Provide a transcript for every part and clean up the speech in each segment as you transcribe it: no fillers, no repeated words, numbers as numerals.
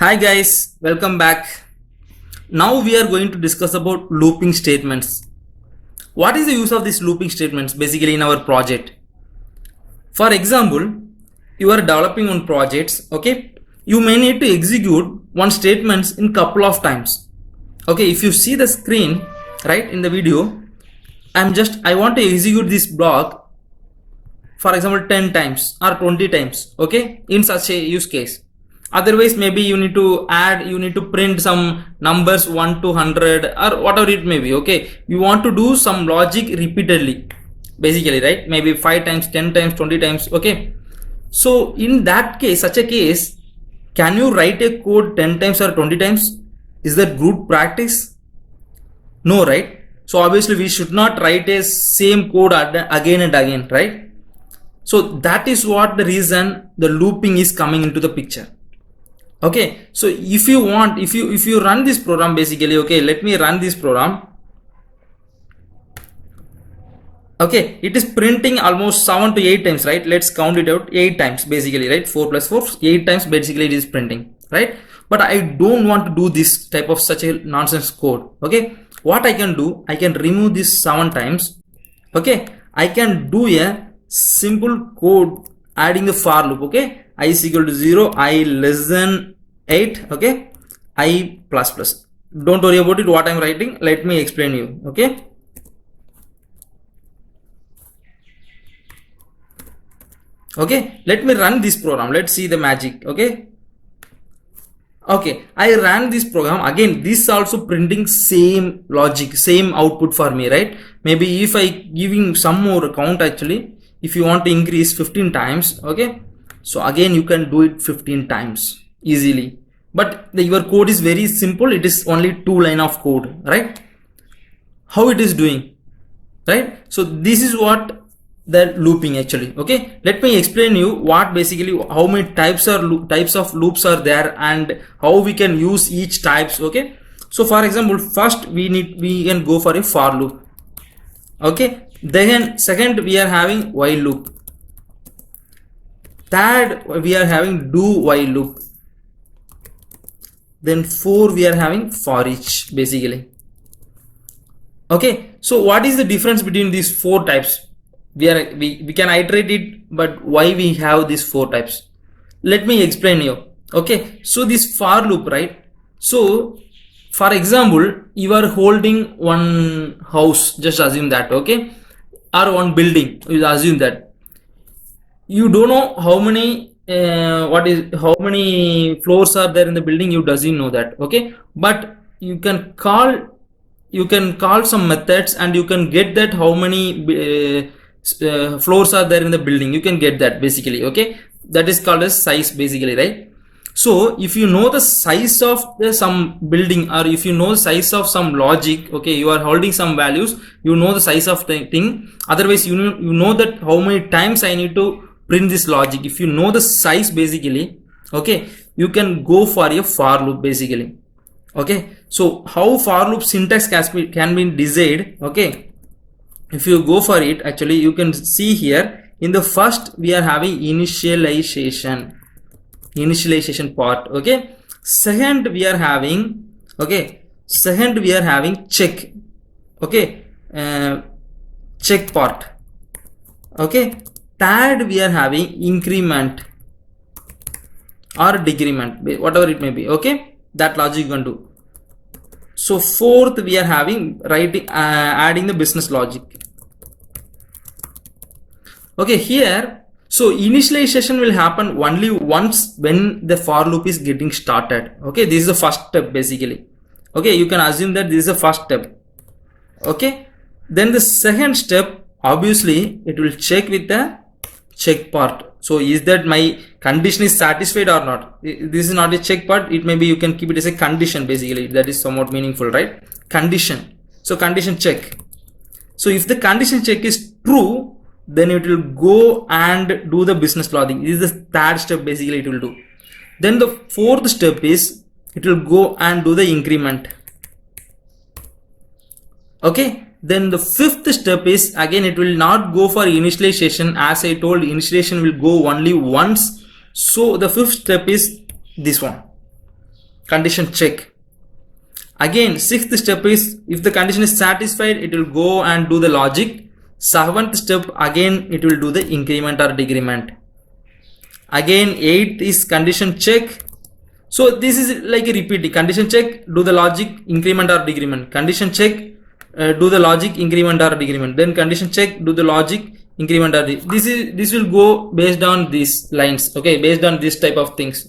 Hi guys, welcome back. Now we are going to discuss about looping statements. What is the use of these looping statements basically in our project? For example, you are developing one projects, okay? You may need to execute one statements in couple of times. Okay, if you see the screen right in the video, I want to execute this block for example 10 times or 20 times, okay, in such a use case. Otherwise maybe you need to print some numbers 1 to 100 or whatever it may be. Okay, you want to do some logic repeatedly basically, right? Maybe 5 times, 10 times, 20 times. Okay, so in that case, such a case, can you write a code 10 times or 20 times? Is that good practice? No, right? So obviously we should not write a same code again and again, right? So that is what the reason the looping is coming into the picture. Okay, so if you want, if you run this program basically, okay, let me run this program. Okay, it is printing almost 7 to 8 times, right? Let's count it out. 8 times basically, right? 4 plus 4, 8 times basically it is printing, right? But I don't want to do this type of such a nonsense code. Okay, what I can do, I can remove this 7 times. Okay, I can do a simple code adding the for loop. Okay, I is equal to 0, I less than 8, okay, I plus plus. Don't worry about it what I'm writing, let me explain you. Okay, okay, let me run this program. Let's see the magic. Okay, okay, I ran this program. Again, this also printing same logic, same output for me, right? Maybe if I giving some more count, actually if you want to increase 15 times, okay, so again you can do it 15 times easily. But your code is very simple. It is only 2 line of code, right? How it is doing, right? So this is what the looping actually. Okay, let me explain you what basically how many types of loops are there and how we can use each types. Okay, so for example, first we can go for a for loop. Okay, then second we are having while loop. Third we are having do while loop. Then 4 we are having for each basically. Okay, so what is the difference between these 4 types? We can iterate it, but why we have these 4 types? Let me explain you. Okay, so this for loop, right? So for example, you are holding one house, just assume that, okay, or one building, you assume that. You don't know how many how many floors are there in the building, you doesn't know that. Okay, but you can call some methods and you can get that how many floors are there in the building. You can get that basically. Okay, that is called as size basically, right? So if you know the size of some building, or if you know the size of some logic, okay, you are holding some values, you know the size of the thing. Otherwise you know that how many times I need to print this logic. If you know the size basically, okay, you can go for a for loop basically. Okay, so how for loop syntax can be designed. Okay, if you go for it, actually you can see here in the first we are having initialization part. Okay, second we are having check. Okay, check part. Okay, third we are having increment or decrement, whatever it may be. Okay, that logic you can do. So fourth we are having adding the business logic. Okay, here, so initialization will happen only once when the for loop is getting started. Okay, this is the first step basically. Okay, you can assume that this is the first step. Okay, then the second step, obviously it will check with the check part. So is that my condition is satisfied or not? This is not a check part, it may be, you can keep it as a condition basically. That is somewhat meaningful, right? Condition. So condition check. So if the condition check is true, then it will go and do the business logic. This is the third step basically it will do. Then the fourth step is it will go and do the increment. Okay, then the fifth step is again it will not go for initialization. As I told, initialization will go only once. So the fifth step is this one. condition check. Again, sixth step is if the condition is satisfied, it will go and do the logic. Seventh step, again it will do the increment or decrement. Again, eighth is condition check. So this is like a repeat. Condition check, do the logic, increment or decrement. Condition check, do the logic, increment or decrement. Then condition check, do the logic, increment or this will go based on these lines. Okay, based on this type of things.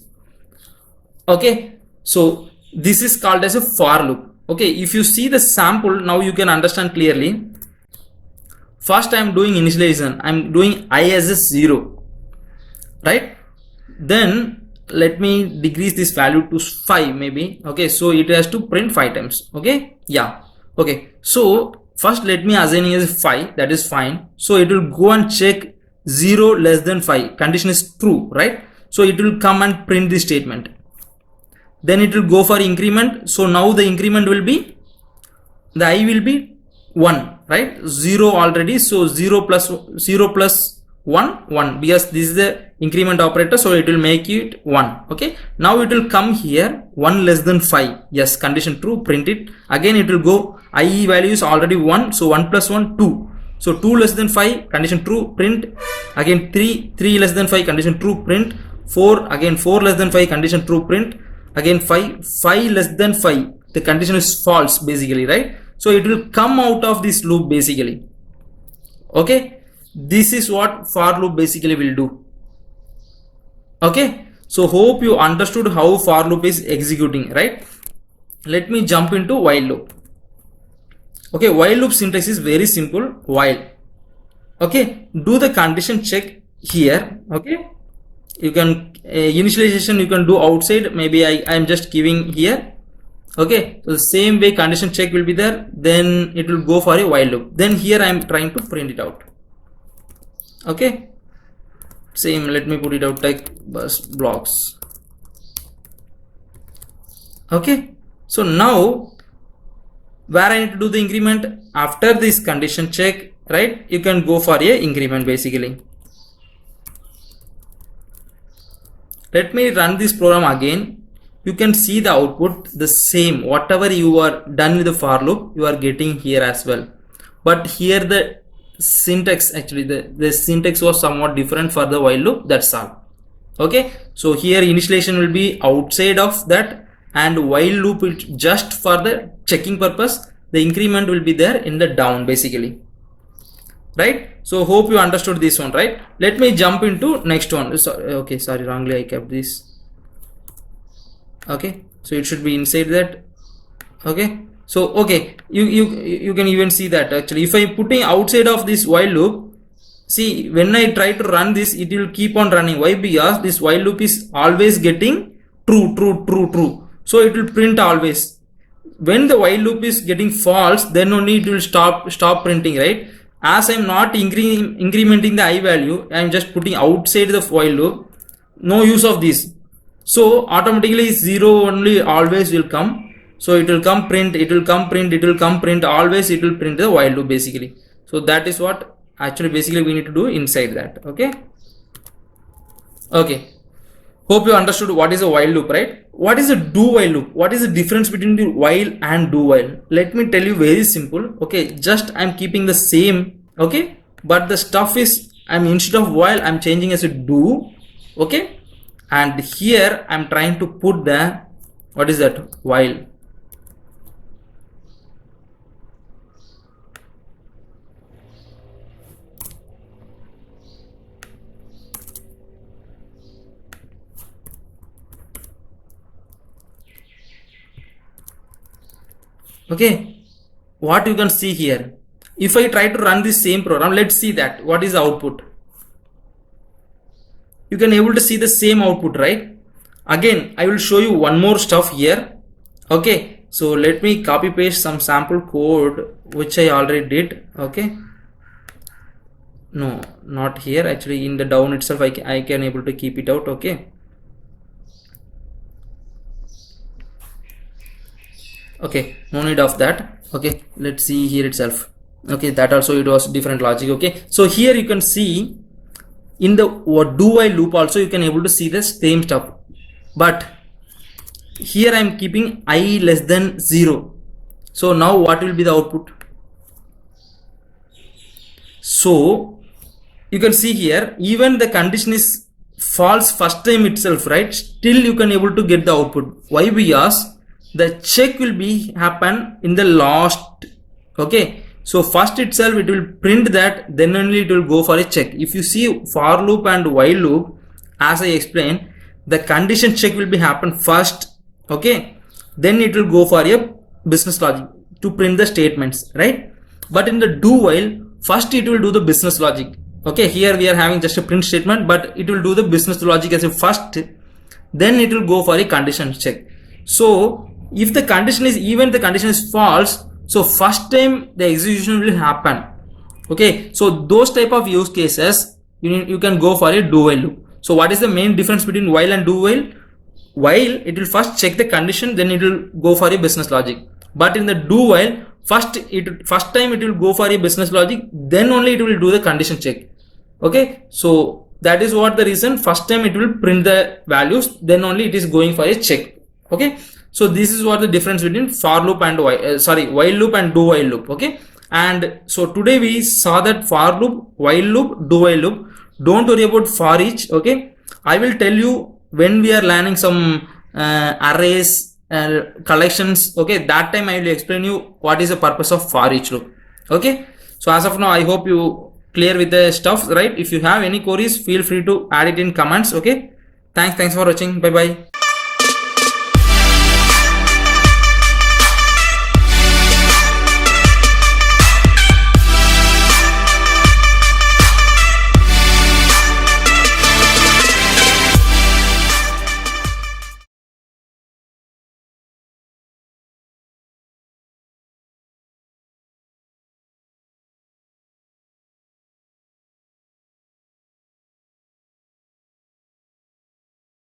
Okay, so this is called as a for loop. Okay, if you see the sample, now you can understand clearly. First I am doing initialization. I am doing I as a 0, right? Then let me decrease this value to 5 maybe. Okay, so it has to print 5 times. Okay, yeah. Okay, so first let me assign as 5, that is fine. So it will go and check 0 less than 5, condition is true, right? So it will come and print this statement. Then it will go for increment. So now the increment will be, the I will be 1, right? 0 already. So 0 plus 1, 1, because this is the increment operator, so it will make it 1. Okay, now it will come here 1 less than 5. Yes, condition true, print it. Again it will go, I value is already 1, so 1 plus 1, 2. So 2 less than 5, condition true, print. Again 3 less than 5, condition true, print. 4, again 4 less than 5, condition true, print. Again 5 less than 5, the condition is false basically, right? So it will come out of this loop basically. Okay, this is what for loop basically will do. Okay, so hope you understood how for loop is executing, right? Let me jump into while loop. Okay, while loop syntax is very simple. While, okay, do the condition check here. Okay, you can initialization you can do outside, maybe I am just giving here. Okay, so the same way condition check will be there, then it will go for a while loop. Then here I am trying to print it out. Okay, same, let me put it out like BLOGS. Okay, so now where I need to do the increment, after this condition check, right, you can go for a increment basically. Let me run this program again. You can see the output the same, whatever you are done with the for loop you are getting here as well, but here the syntax, actually the syntax was somewhat different for the while loop, that's all. Okay, so here initialization will be outside of that, and while loop will just for the checking purpose, the increment will be there in the down basically, right? So hope you understood this one, right? Let me jump into next one. Sorry, wrongly I kept this. Okay, so it should be inside that. Okay, so okay, you can even see that actually if I am putting outside of this while loop, see when I try to run this, it will keep on running. Why? Because this while loop is always getting true, so it will print always. When the while loop is getting false, then only it will stop printing, right? As I am not incrementing the I value, I am just putting outside the while loop, no use of this. So automatically 0 only always will come. So it will come print, it will come print, it will come print, always it will print the while loop basically. So that is what actually basically we need to do inside that. Okay. Okay. Hope you understood what is a while loop, right? What is a do while loop? What is the difference between the while and do while? Let me tell you, very simple. Okay. Just I'm keeping the same. Okay. But the stuff is, instead of while, I'm changing as a do. Okay. And here I'm trying to put the, what is that, while. Okay, what you can see here, if I try to run this same program, let's see that what is the output. You can able to see the same output, right? Again, I will show you one more stuff here. Okay, so let me copy paste some sample code which I already did. Okay, no, not here, actually in the down itself I can able to keep it out. Okay, okay, no need of that. Okay, let's see here itself. Okay, that also it was different logic. Okay, so here you can see in the do while loop also you can able to see the same stuff, but here I am keeping I less than 0. So now what will be the output? So you can see here, even the condition is false first time itself, right? Still you can able to get the output. Why? Because the check will be happen in the last. Okay, so first itself it will print that, then only it will go for a check. If you see for loop and while loop, as I explained, the condition check will be happen first. Okay, then it will go for a business logic to print the statements, right? But in the do while, first it will do the business logic. Okay, here we are having just a print statement, but it will do the business logic as a first, then it will go for a condition check. So if the condition is, even the condition is false, so first time the execution will happen. Okay, so those type of use cases you can go for a do while loop. So what is the main difference between while and do while? While it will first check the condition, then it will go for a business logic. But in the do while, first time it will go for a business logic, then only it will do the condition check. Okay, so that is what the reason. First time it will print the values, then only it is going for a check. Okay, so this is what the difference between for loop and while loop and do while loop. Okay, and so today we saw that for loop, while loop, do while loop. Don't worry about for each. Okay, I will tell you when we are learning some arrays collections. Okay, that time I will explain you what is the purpose of for each loop. Okay, so as of now I hope you clear with the stuff, right? If you have any queries, feel free to add it in comments. Okay, thanks for watching. Bye bye.